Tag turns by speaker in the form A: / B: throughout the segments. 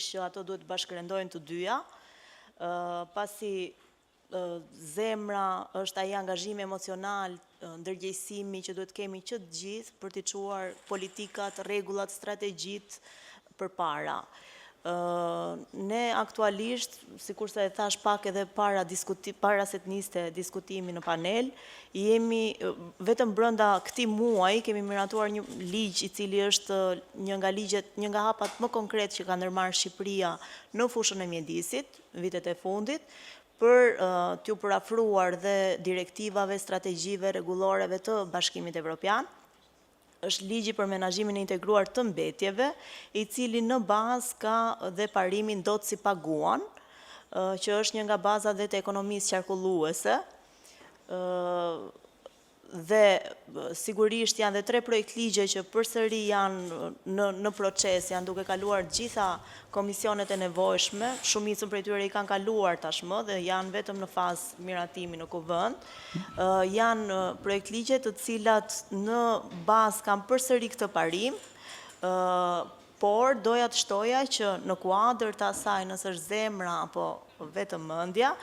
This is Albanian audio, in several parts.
A: sigurisht që ato duhet bashkërendojnë të dyja, pasi zemra është ai angazhimi emocional, ndërgjegjësimi që duhet kemi që të gjithë për të çuar politikat, rregullat, strategjitë përpara. Ne aktualisht, sikurse e thash pak edhe para se të niste diskutimi në panel, jemi vetëm brenda këtij muaji kemi miratuar një ligj i cili është një nga hapat më konkret që ka ndërmarrë Shqipëria në fushën e mjedisit, vitet e fundit, për t'ju përafruar dhe direktivave, strategjive, rregulloreve të Bashkimit Evropian. Është ligji për menaxhimin e integruar të mbetjeve, i cili në bazë ka dhe parimin do të si paguan, që është një nga bazat dhe të ekonomisë qarkulluese, dhe sigurisht janë dhe 3 projekt ligje që përsëri janë në proces, janë duke kaluar gjitha komisionet e nevojshme, shumicën prej tyre i kanë kaluar tashmë dhe janë vetëm në fazë miratimi në kuvend. Janë projekt ligje të cilat në bazë kanë përsëri këtë parim, por doja të shtoja që në kuadër të asaj nëse është zemra apo vetëm mendja,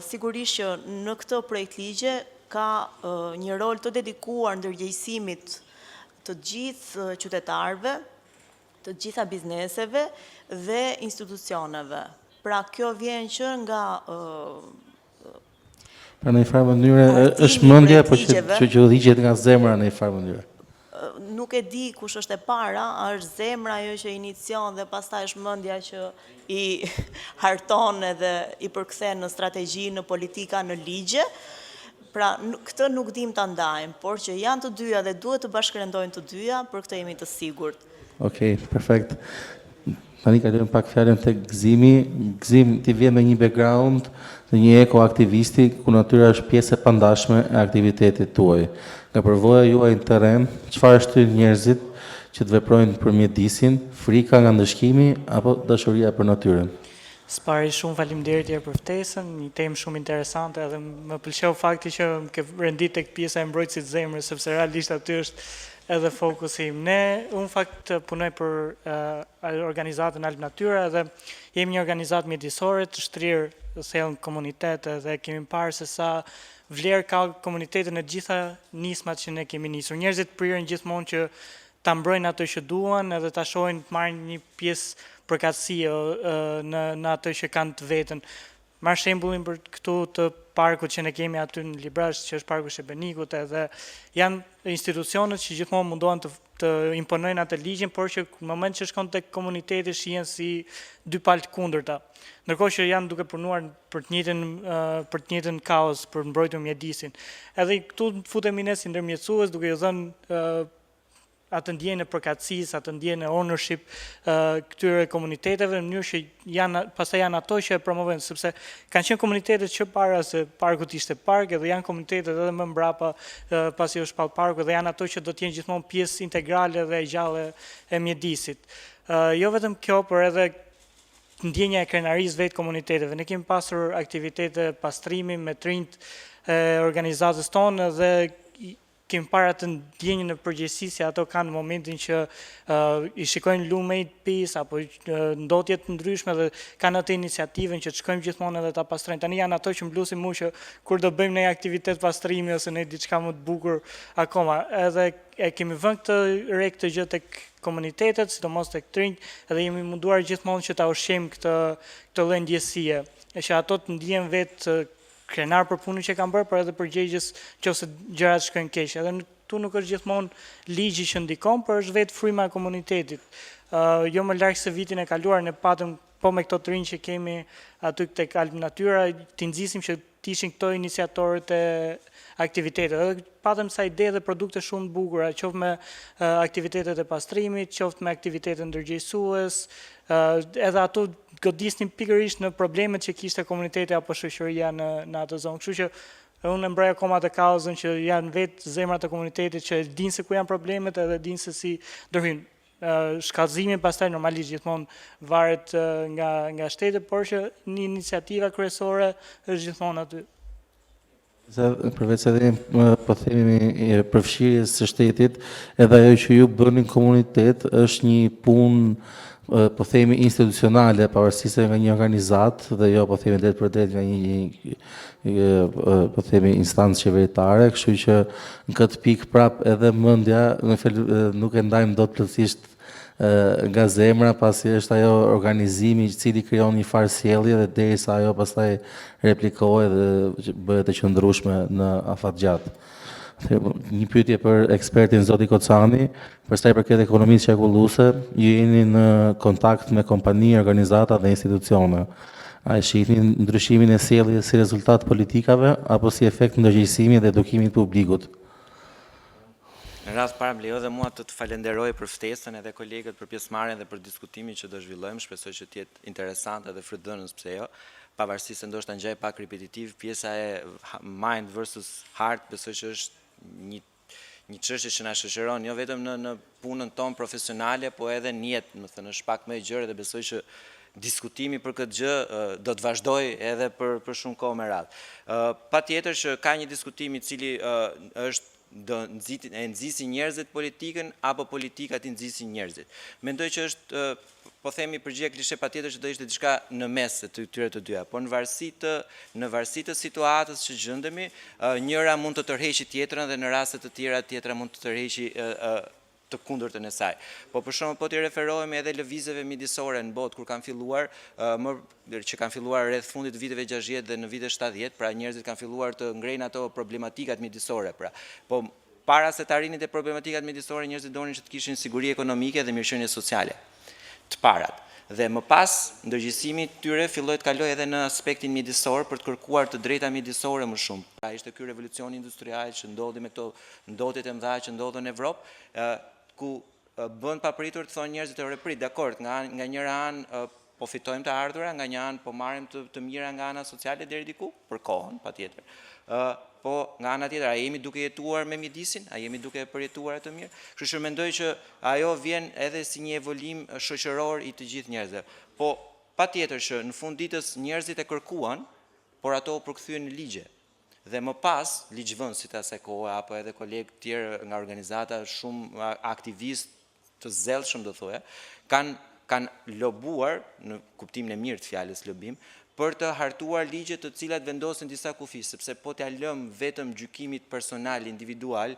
A: sigurisht që në këtë projekt ligje ka një rol të dedikuar ndërgjegjësimit të gjithë qytetarëve, të gjitha bizneseve dhe institucioneve. Pra kjo vjen që nga
B: pra në një farë mënyrë është mendja, po që dhigjet nga zemra në një farë mënyrë.
A: Nuk e di kush është e para, është zemra ajo që inicion dhe pastaj është mendja që i harton edhe i përkthen në strategji, në politika, në ligje. Pra, këtë nuk dim të ndajmë, por që janë të dyja dhe duhet të bashkërendojnë të dyja, për këtë jemi të sigurt.
B: Okej, perfekt. Tani kalojmë pak fjalën tek Gëzimi. Gëzim, ti vjen me një background të një ekoaktivisti, ku natyra është pjesë e pandashme e aktivitetit tuaj. Nga përvoja juaj në terren, çfarë shtyn njerëzit që të veprojnë për mjedisin, frika nga ndëshkimi apo dashuria për natyrën?
C: Spari, shumë faleminderit për ftesën, një temë shumë interesante dhe më pëlqeu fakti që më ke rendit tek pjesa e mbrojtësit zemrës, sepse realisht aty është edhe fokusi im. Unë fakt punoj për organizatën Alp Natyra dhe jemi një organizatë mjedisore të shtrirë thellë në komunitete dhe kemi parë se sa vlerë ka komunitetin e gjitha nismat që ne kemi nisur. Njerëzit prirën gjithmonë që ta mbrojnë ato që duan edhe ta shohin të marrin një pjesë përkatësie në ato që kanë të vetën. Marr shembullin për këtu të parkut që ne kemi aty në Librazh, që është parku Shebenikut, edhe janë institucionet që gjithmonë mundohen të imponojnë atë ligjin, por që në moment që shkon tek komuniteti shihen si dy palë të kundërta. Ndërkohë që janë duke punuar për të njëjtën kaos, për mbrojtur mjedisin. Edhe këtu futemi ne si ndërmjetësues duke ju dhënë atë ndjenjën e përkatësisë, atë ndjenjën e ownership këtyre komuniteteve, në mënyrë që pastaj janë ato që e promovojnë, sepse kanë qenë komunitetet që para se parku të ishte park, edhe janë komunitetet edhe më mbrapa pasi u shpall parku, dhe janë ato që do të jenë gjithmonë pjesë integrale dhe e gjallë e mjedisit. Jo vetëm kjo, por edhe ndjenja e krenarisë vetë komuniteteve. Ne kemi pasur aktivitete pastrimi me trinjt e organizatës tonë dhe kemi para të ndjenjën në përgjithësi si ato kanë në momentin që i shikojnë lumejt pis apo ndotjet ndryshme dhe kanë atë iniciativën që të shkojmë gjithmonë edhe ta pastrojnë. Tani janë ato që mblusin mua që kur do bëjmë një aktivitet pastrimi ose ne diçka më të bukur akoma. Edhe e kemi vënë këtë re këtë gjë tek komunitetet, sidomos tek trinjt, edhe jemi munduar gjithmonë që ta ushqejmë këtë lloj ndjesie, e që ato të ndjehen vetë krenar për punën që kanë bërë, por edhe përgjegjës nëse gjërat shkojnë keq. Edhe tu nuk është gjithmonë ligji që ndikon, por është vetë fryma e komunitetit. Jo më larg se vitin e kaluar ne patëm po me këto trinj që kemi aty tek Alp Natyra, t'i nxisim që t'ishin këto iniciatorët e aktivitetet. Edhe patëm sa ide dhe produkte shumë të bukura, qoftë me aktivitetet e pastrimit, qoftë me aktivitetet ndërgjegjësues, edhe ato godisnin pikërisht në problemet që kishte komuniteti apo shoqëria në atë zonë. Kështu që unë e mbrej akoma të kauzën që janë vetë zemrat e komunitetit që dinë se ku janë problemet edhe dinë se si ndërhyjnë. Shkallëzimi pastaj normalisht gjithmonë varet nga shteti, por që një iniciativa kryesore është gjithmonë aty.
B: Përveç edhe po themi përfshirjes së shtetit, edhe ajo që ju bëni në komunitet është një punë po themi institucionale, pavarësisht se nga një organizat dhe jo po themi drejt për drejt nga një po themi instancë qeveritare, kështu që në këtë pikë prap edhe mendja nuk e ndajmë dot plotësisht nga zemra, pasi është ajo organizimi i cili krijon një farë sjellje dhe derisa ajo pastaj replikohet dhe bëhet e qëndrueshme në afatgjat. Një pyetje për ekspertin zoti Kocani, për sa i përket ekonomisë qarkulluese, ju jeni në kontakt me kompani, organizata dhe institucione. A e shihni ndryshimin e sjelljes si rezultat politikave apo si efekt ndërgjegjësimi dhe edukimit të publikut?
D: Në rast parë më lejo dhe mua të falenderoj për ftesën edhe kolegët për pjesëmarrjen dhe për diskutimin që do zhvillojmë, shpresoj që të jetë interesante dhe frydëdhënës pse jo, pavarësisht se ndoshta ngjaj pak repetitiv, pjesa e mind versus heart besoj që është një çështje që na shoqëron jo vetëm në punën tonë profesionale, po edhe në jetë, më thënë, është pak më e gjerë dhe besoj që diskutimi për këtë gjë do të vazhdoj edhe për shumë kohë me radhë. Patjetër që ka një diskutim i cili është e nxjisi njerëzit politikën apo politikat i nxjisin njerëzit. Mendoj që është, po themi përgjigje klishe, patjetër që do ishte diçka në mes të këtyre të dyja, por në varësi të situatës që gjendemi, njëra mund të tërheqë tjetrën dhe në raste të tjera tjetra mund të tërheqë të kundërtën e saj. Po për shembull po t'i referohemi edhe lëvizjeve midisore në botë kur kanë filluar, që kanë filluar rreth fundit të viteve 60 dhe në vitet 70, pra njerëzit kanë filluar të ngrejnë ato problematikat midisore, pra. Po para se të arrinin te problematikat midisore, njerëzit donin që të kishin siguri ekonomike dhe mirëqenie sociale. Të parat. Dhe më pas, ndërgjegjësimi tyre filloi të kaloi edhe në aspektin mjedisor për të kërkuar të drejta mjedisore më shumë. Pra ishte ky revolucioni industrial që ndodhi me këto ndodhjet e mëdha që ndodhen në Evropë, ku bën papritur të thonë njerëzit e reprit, dakord, nga njëra anë po fitojmë të ardhura, nga një anë po marrim të mira nga ana sociale deri diku, për kohën, patjetër. Po nga ana tjetër, a jemi duke jetuar me mjedisin, a jemi duke përjetuar të mirë? Kështu që mendoj që ajo vjen edhe si një evolim shoqëror i të gjithë njerëzve. Po patjetër që në fund ditës njerëzit e kërkuan, por ato u përkthyen në ligje. Dhe më pas, ligjvënësit asaj kohe, apo edhe kolegë tjerë nga organizata, shumë aktivistë të zellshëm do thoya, kanë lobuar, në kuptimin e mirë të fjalës lobim, për të hartuar ligje të cilat vendosin disa kufi, sepse po t'ja lëm vetëm gjykimit personal, individual,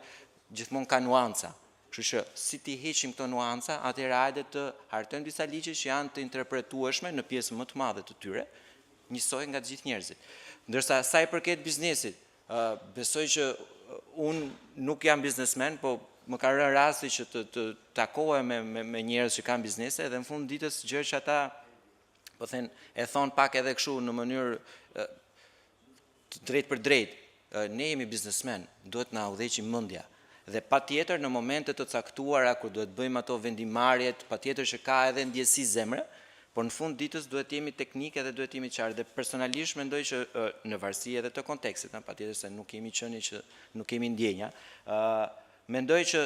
D: gjithmonë ka nuanca. Kështu që si t'i heqim këto nuanca, atëherë hajde të hartojmë disa ligje që janë të interpretueshme në pjesë më të madhe të tyre, njësoj nga të gjithë njerëzit. Ndërsa sa i përket biznesit, besoj që unë nuk jam biznesmen, po më ka rënë rasti që të takohem me njerëz që kanë biznese dhe në fund ditës gjë që ata po thënë e thon pak edhe kështu në mënyrë drejt për drejt. Ne jemi biznesmen, duhet na udhëheqim mendja. Dhe patjetër në momente të caktuara kur duhet bëjmë ato vendimarrjet, patjetër që ka edhe ndjesi zemre, por në fund ditës duhet jemi teknikë dhe duhet jemi qartë. Dhe personalisht mendoj që në varësi edhe të kontekstit, patjetër se nuk kemi qenë që nuk kemi ndjenja, mendoj që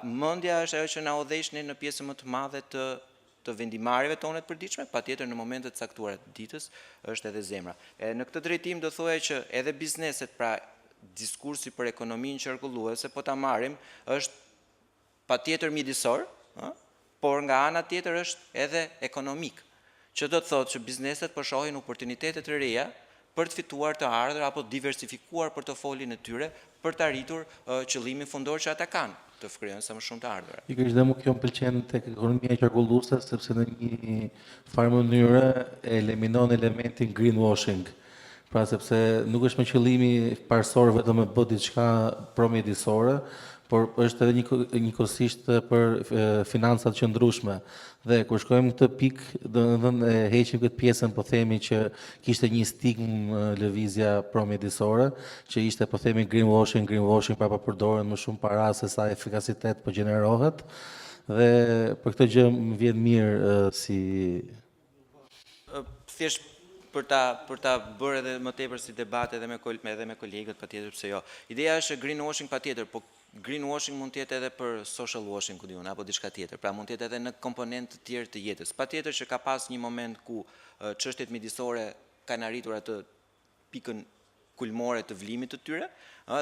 D: mendja është ajo që na udhëheq në pjesën më të madhe të vendimarrjeve tona të përditshme, patjetër në momente të caktuara të ditës është edhe zemra. Në këtë drejtim do thoya që edhe bizneset, pra diskursi për ekonominë qarkulluese, po ta marrim, është patjetër mjedisor, por nga ana tjetër është edhe ekonomik, që do të thotë që bizneset po shohin oportunitete të reja për të fituar të ardhur apo diversifikuar portofolin e tyre për të arritur qëllimin fundor që ata kanë, të krijojnë sa më shumë të ardhura.
B: Pikërisht dhe mua kjo më pëlqen tek ekonomia qarkulluese sepse në një farë mënyrë eliminon elementin greenwashing. Pra sepse nuk është me qëllimi parësor vetëm të bëj diçka promjedisore, por është edhe njëkohësisht për financat qëndrueshme. Dhe kur shkojmë në këtë pikë, domethënë heqim këtë pjesën, po themi që kishte një stigmë lëvizja promjedisore, që ishte po themi greenwashing pra përdoren më shumë para se sa efikasitet po gjenerohet. Dhe për këtë gjë më vjen mirë si
D: thjesht për ta bërë edhe më tepër si debat edhe me kolegët, patjetër pse jo. Ideja është greenwashing patjetër, po greenwashing mund të jetë edhe për social washing, apo diçka tjetër. Pra mund të jetë edhe në komponentë të tjerë të jetës. Patjetër që ka pas një moment ku çështjet midisore kanë arritur atë pikën kulmore të vlimit të tyre,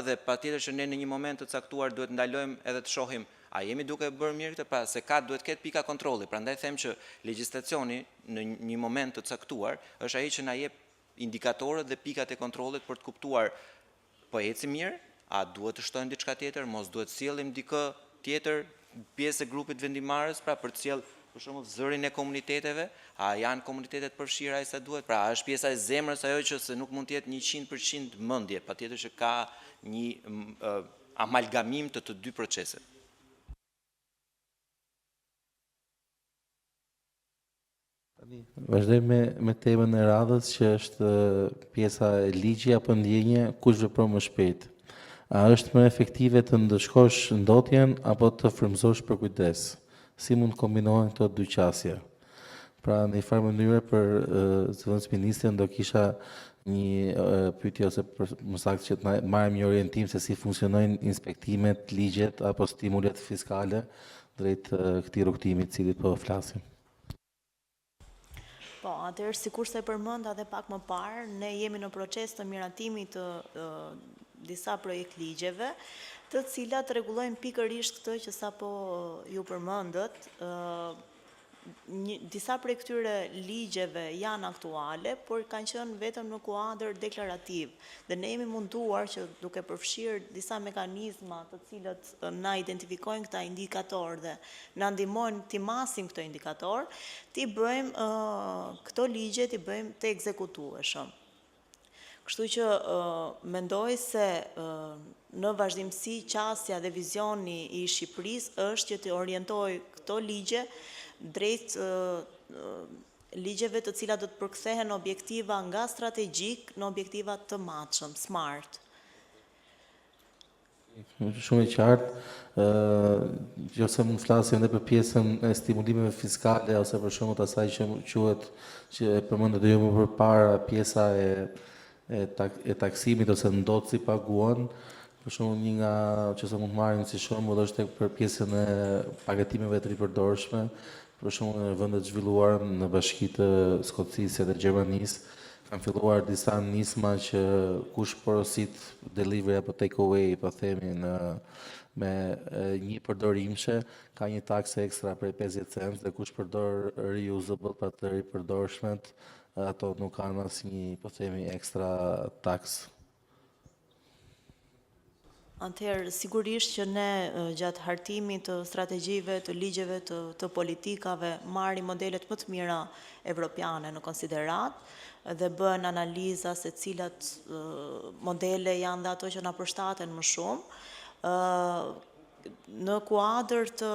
D: dhe patjetër që ne në një moment të caktuar duhet ndalojmë edhe të shohim a jemi duke bërë mirë këtë, pra se duhet ketë pika kontrolli. Prandaj them që legjislacioni në një moment të caktuar është ai që na jep indikatorët dhe pikat e kontrollit për të kuptuar po eci mirë, a duhet të shtojmë diçka tjetër, mos duhet sjellim dikë tjetër pjesë e grupit vendimarrës, pra për të sjell për shembull zërin e komuniteteve, a janë komunitetet përfshira sa duhet, pra a është pjesa e zemrës ajo që se nuk mund të jetë 100% mendje, patjetër që ka një amalgamim të dy proceseve.
B: Vazhdojmë me temën e radhës që është pjesa e ligji apo ndjenje, kush vepron më shpejt. A është më efektive të ndëshkosh ndotjen apo të frymëzosh për kujdes? Si mund të kombinohen këto dy qasje? Pra në një farë mënyrë për zëvendës ministrin do kisha një pyetje ose më saktë që të marrim një orientim se si funksionojnë inspektimet, ligjet apo stimulet fiskale drejt këtij rrugtimi të cilit po flasim.
A: Po, atëherë sikur se përmenda edhe pak më parë, ne jemi në proces të miratimit të disa projekt ligjeve, të cilat rregullojnë pikërisht këtë që sapo ju përmendët. Disa prej këtyre ligjeve janë aktuale, por kanë qenë vetëm në kuadër deklarativ. Dhe ne jemi munduar që duke përfshirë disa mekanizma të cilët na identifikojnë këta indikatorë dhe na ndihmojnë t'i masim këto indikatorë, t'i bëjmë këto ligje t'i bëjmë të ekzekutueshëm. Kështu që mendoj se në vazhdimsi qasja dhe vizioni i Shqipërisë është që të orientoj këto ligje drejt ligjeve të cilat do të përkthehen objektiva nga strategjik në objektiva të matshëm, smart.
B: Shumë e qartë, ose mund flasim edhe për pjesën e stimulimeve fiskale ose për shembull asaj që quhet që e përmendet ju më përpara pjesa e taksimit ose ndot si paguan. Për shembull një nga që mund të marrim si shembull është për pjesën e pagetimeve të ripërdorshme, për shembull në vendet zhvilluara në Bashkinë të Skocisë dhe Gjermanisë kanë filluar disa nisma që kush porosit delivery apo take away, po themi me një përdorimshe, ka një taksë ekstra prej 50 cent dhe kush përdor reusable, pra të ripërdorshmet, ato nuk kanë asnjë, po themi, ekstra taksë.
A: Atëherë, sigurisht që ne gjatë hartimit të strategjive, të ligjeve, të politikave, marrim modelet më të mira evropiane në konsiderat dhe bën analiza se cilat modele janë dhe ato që na përshtaten më shumë. Në kuadër të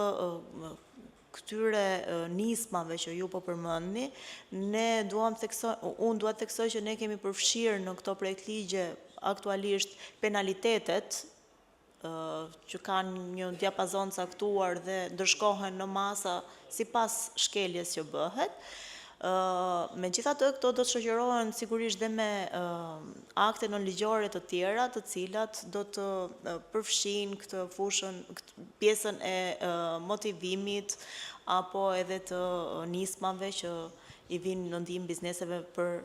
A: këtyre nismave që ju po përmendni, unë dua të theksoj që ne kemi përfshirë në këto projekt ligje aktualisht penalitetet që kanë një diapazon caktuar dhe ndërshkohen në masa sipas shkeljes që bëhet. Megjithatë, këto do të shoqërohen sigurisht dhe me akte nënligjore të tjera, të cilat do të përfshin këtë fushën, pjesën e motivimit apo edhe të nismave që i vinë në ndihmë bizneseve për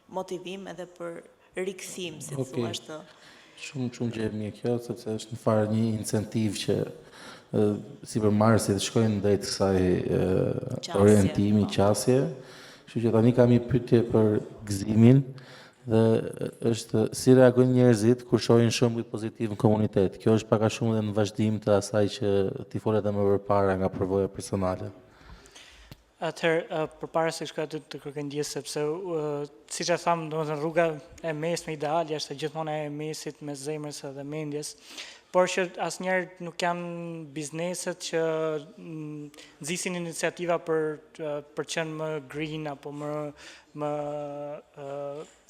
A: motivim edhe për rikthim, si thua të.
B: Shumë gjë mirë kjo, sepse është në farë një incentiv që sipërmarrësit shkojnë drejt kësaj orientimi, qasje. Kështu që tani kam një pyetje për gëzimin dhe është si reagojnë njerëzit kur shohin shembuj pozitiv në komunitet. Kjo është pak a shumë edhe në vazhdim të asaj që ti fole edhe më përpara nga përvoja personale.
C: Atëherë, përpara se shkoj aty të kërkoj ndjes, sepse siç e tham, domethënë rruga e mesme ideale është gjithmonë e mesit mes zemrës dhe mendjes, por që asnjëherë nuk janë bizneset që nxisin iniciativa për qenë më green apo më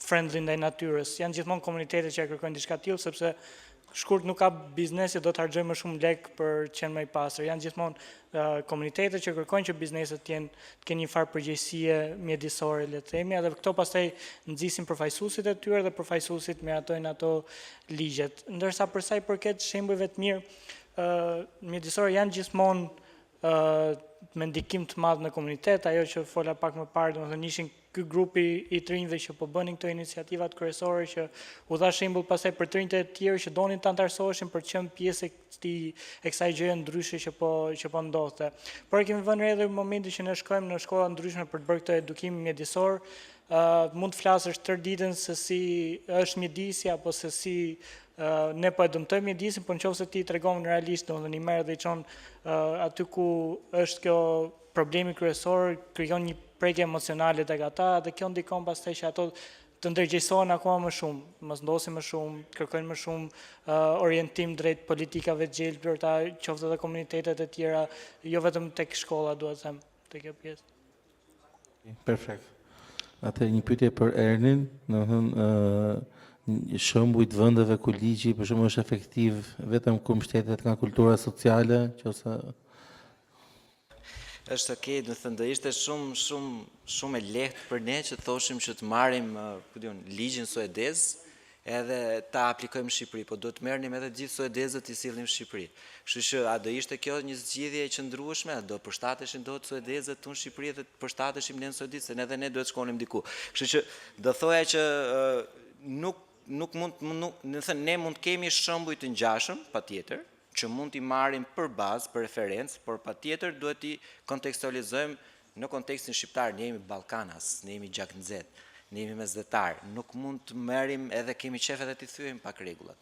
C: friendly ndaj natyrës. Janë gjithmonë komunitete që kërkojnë diçka tillë, sepse shkurt nuk ka biznesi do të harxojë më shumë lek për qenë më i pastër. Janë gjithmonë komunitete që kërkojnë që bizneset të kenë një farë përgjegjësie mjedisore, le të themi, edhe këto pastaj nxisin përfaqësuesit e tyre dhe përfaqësuesit miratojnë ato ligjet. Ndërsa për sa i përket shembujve të mirë, mjedisore janë gjithmonë me ndikim të madh në komunitet, ajo që fola pak më parë, domethënë ishin ky grupi i trinjve që po bënin këto iniciativat kryesore që u dha shembull pastaj për trinjt e tjerë që donin të antarësoheshin për të qenë pjesë e kësaj gjëje ndryshe që po ndodhte. Por kemi vënë re edhe momentin që ne shkojmë në shkolla ndryshme për të bërë këtë edukim mjedisor, mund të flasësh tërë ditën se si është mjedisi apo se si ne po e dëmtojmë mjedisin, por nëse ti tregon realisht, domethënë i merr dhe i çon aty ku është kjo problemi kryesor, krijon një prekje emocionale tek ata dhe kjo ndikon pastaj që ato të ndërgjegjësohen akoma më shumë, mos ndosin më shumë, kërkojnë më shumë orientim drejt politikave të gjelbërta, qoftë edhe komunitetet e tjera, jo vetëm tek shkolla, duhet të them, tek kjo pjesë.
B: Perfekt. Atë një pyetje për Ernin, domethënë shembuj të vendeve ku ligji për shembull është efektiv vetëm kur mbështetet nga kultura sociale, ose
D: është okay, do të thënë do ishte shumë e lehtë për ne që thoshim që të marrim ligjin suedez edhe ta aplikojmë në Shqipëri, po do të merrnim edhe gjithë suedezët i sillim në Shqipëri. Kështu që a do ishte kjo një zgjidhje e qëndrueshme, do përshtateshin dot suedezët në Shqipëri dhe të përshtateshim ne në Suedi, se edhe ne duhet shkonim diku. Kështu që do thoya që nuk mund, ne mund të kemi shembuj të ngjashëm, patjetër, që mund t'i marrim për bazë, për referencë, por patjetër duhet t'i kontekstualizojmë në kontekstin shqiptar. Ne jemi Ballkanas, ne jemi gjaknxet, ne jemi mesdhetar, nuk mund të merrim edhe kemi qef edhe t'i thyejmë pak rregullat,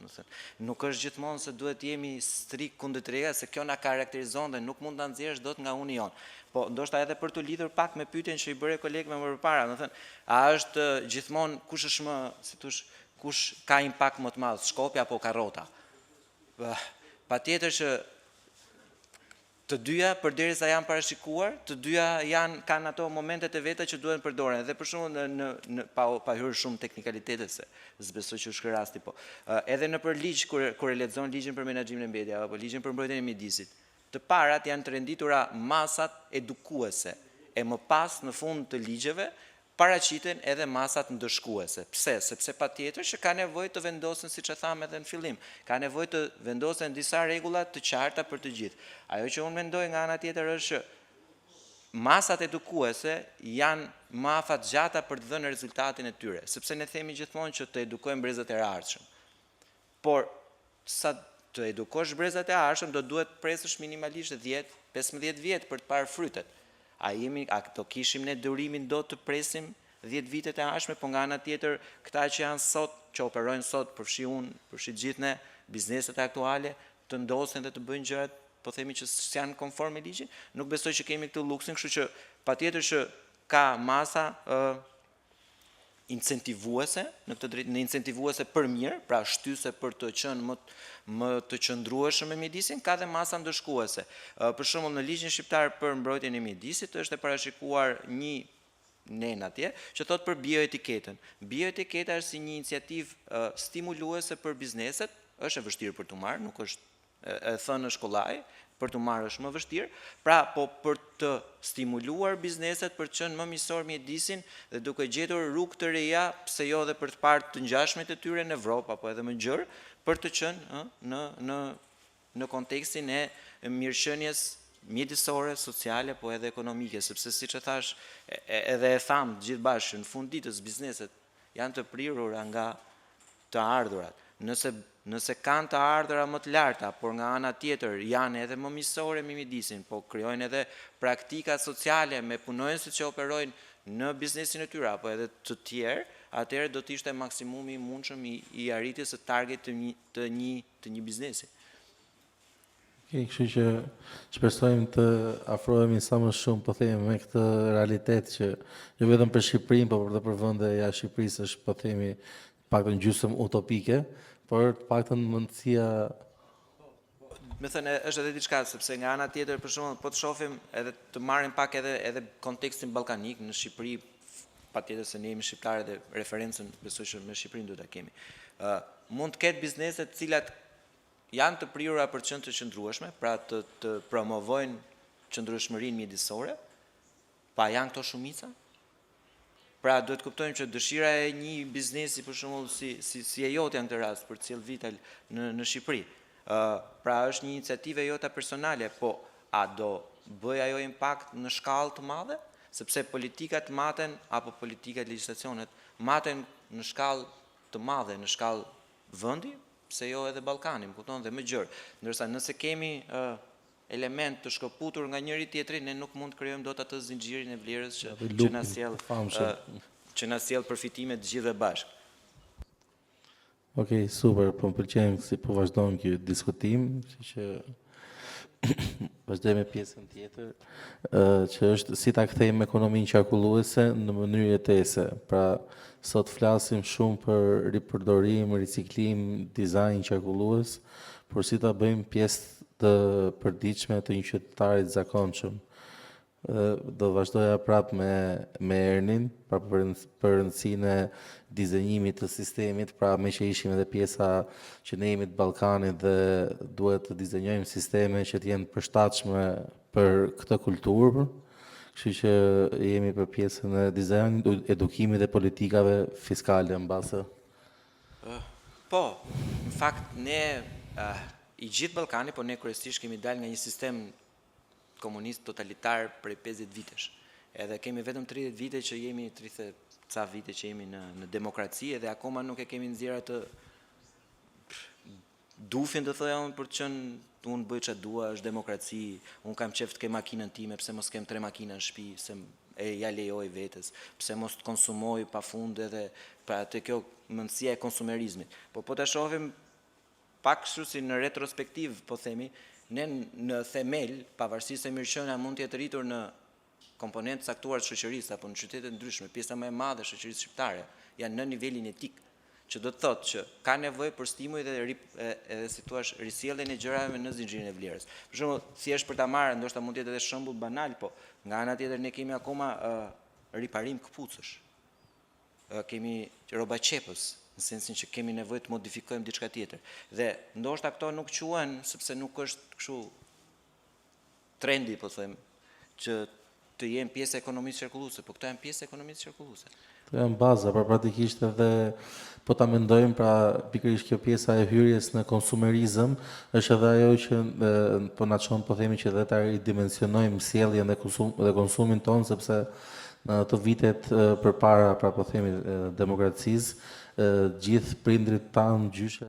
D: nuk është gjithmonë se duhet jemi strikt kundër rregullat, se kjo na karakterizon dhe nuk mund ta nxjerrësh dot nga uni jon. Po ndoshta edhe për të lidhur pak me pyetjen që i bëre kolegëve më përpara, a është gjithmonë kush është më, si thosh, kush ka impakt më të madh, Shkopja apo Karrota? Patjetër që të dyja, përderisa janë parashikuar, të dyja kanë ato momentet e veta që duhen përdoren. Dhe për shembull pa hyrë shumë teknikalitete, se s'besoj që është ky rasti, po. Edhe në për ligj kur e lexon ligjin për menaxhimin e mbetjeve apo ligjin për mbrojtjen e mjedisit, të parat janë të renditura masat edukuese, e më pas në fund të ligjeve paraqiten edhe masat ndëshkuese. Pse? Sepse patjetër që ka nevojë të vendosen, siç e tham edhe në fillim, ka nevojë të vendosen disa rregulla të qarta për të gjithë. Ajo që unë mendoj nga ana tjetër është që masat edukuese janë më afatgjata për të dhënë rezultatin e tyre, sepse ne themi gjithmonë që të edukojmë brezat e ardhshëm. Por sa të edukosh brezat e ardhshëm, do duhet presësh minimalisht 10-15 vjet për të parë frytet. A do kishim ne durimin do të presim 10 vitet e ardhshme, po nga ana tjetër këta që janë sot, që operojnë sot, përfshi unë, përfshi gjithë ne, bizneset aktuale, të ndosin dhe të bëjnë gjërat, po themi që s'janë konform me ligjin, nuk besoj që kemi këtë luksin, kështu që patjetër që ka masa incentivuese, në incentivuese për mirë, pra shtyse për të qenë më të qëndrueshëm me mjedisin, ka dhe masa ndëshkuese. Për shembull në ligjin shqiptar për mbrojtjen e mjedisit është e parashikuar një nen atje që thot për bioetiketën. Bioetiketa është si një iniciativë stimuluese për bizneset, është e vështirë për të marrë, nuk është e thënë në shkollaj, për të marrë është më vështirë, pra po për të stimuluar bizneset për të qenë më miqësor mjedisin dhe duke gjetur rrugë të reja, pse jo edhe për të parë të ngjashmet e tyre në Evropë apo edhe më gjerë, për të qenë në kontekstin e mirëqenies mjedisore, sociale, po edhe ekonomike, sepse siç e thash, edhe e tham gjithë bashkë, në fund ditës bizneset janë të prirura nga të ardhurat. Nëse kanë të ardhura më të larta, por nga ana tjetër janë edhe më miqësore me mjedisin, po krijojnë edhe praktika sociale me punonjësit që operojnë në biznesin e tyre apo edhe të tjerë, atëherë do të ishte maksimumi i mundshëm i arritjes së target të një biznesi.
B: Kështu që shpresojmë të afrohemi sa më shumë, po themi, me këtë realitet që jo vetëm për Shqipërinë, por edhe për vende jashtë Shqipërisë është, po themi, paktën gjysmë utopike, por paktën mundësia.
D: Me thënë, është edhe diçka, sepse nga ana tjetër, për shembull, po të shohim edhe të marrim pak edhe kontekstin ballkanik në Shqipëri, patjetër se ne jemi shqiptarë dhe referencën besoj që me Shqipërinë duhet ta kemi. Mund të ketë biznese të cilat janë të prirura për të qenë të qëndrueshme, pra të promovojnë qëndrueshmërinë mjedisore, pa janë këto shumica. Pra duhet kuptojmë që dëshira e një biznesi për shembull si e jotja në këtë rast për të cilë vital në Shqipëri. Pra është një iniciativë jota personale, po a do bëj ajo impakt në shkallë të madhe? Sepse politikat maten, apo politikat legjislacionet, maten në shkallë të madhe, në shkallë vëndi, pse jo edhe Ballkani, më kupton, dhe më gjërë. Ndërsa nëse kemi element të shkëputur nga njëri tjetri, ne nuk mund të krijojmë dot atë zinxhirin e vlerës që na sjell përfitime të gjithëve bashkë.
B: Okej, super, po më pëlqen si po vazhdon ky diskutim, kështu që vazhdoj me pjesën tjetër, që është si ta kthejmë ekonominë qarkulluese në mënyrë jetese. Pra, sot flasim shumë për ripërdorim, riciklim, dizajn qarkullues, por si ta bëjmë pjesë të përditshme të një qytetarit zakonshëm. Do vazhdoja prap me Ernin, pra për rëndësinë e dizenjimit të sistemit, pra me që ishim edhe pjesa që ne jemi të Ballkanit dhe duhet të dizenjojmë sisteme që të jenë përshtatshme për këtë kulturë, kështu që jemi për pjesën e dizajnit, edukimit dhe politikave fiskale mbase.
D: Po, në fakt ne i gjithë Ballkani, po ne kryesisht kemi dalë nga një sistem komunist totalitar prej 50 vitesh. Edhe kemi vetëm 30 vite që jemi 30 ca vite që jemi në demokraci edhe akoma nuk e kemi nxjerrë atë dufin të thoja unë për të qenë unë bëj çfarë dua, është demokraci, unë kam qef të kem makinën time, pse mos kem 3 makina në shtëpi, se ja lejoj vetes, pse mos të konsumoj pafund edhe pra të kjo mundësia e konsumerizmit. Po ta shohim pak kështu si në retrospektiv, po themi, ne në themel, pavarësisht se mirëqenia mund të jetë rritur në komponentë caktuar të shoqërisë apo në qytete ndryshme, pjesa më e madhe e shoqërisë shqiptare janë në nivelin etik, që do të thotë që ka nevojë për stimuj dhe edhe si thua risjelljen e gjërave në zinxhirin e vlerës. Për shembull, thjesht për ta marrë, ndoshta mund të jetë edhe shembull banal, po nga ana tjetër ne kemi akoma riparim këpucësh. Kemi rroba qepës, në sensin që kemi nevojë të modifikojmë diçka tjetër. Dhe ndoshta këto nuk quhen sepse nuk është kështu trendi, po them, që të jenë pjesë e ekonomisë qarkulluese, po këto janë pjesë e ekonomisë qarkulluese.
B: Këto janë baza, pra praktikisht edhe po ta mendojmë, pra pikërisht kjo pjesa e hyrjes në konsumerizëm është edhe ajo që po na çon, po themi që edhe ta ridimensionojmë sjelljen dhe konsumin ton, sepse në ato vitet përpara, pra po themi demokracisë, gjithë prindrit tanë, gjyshe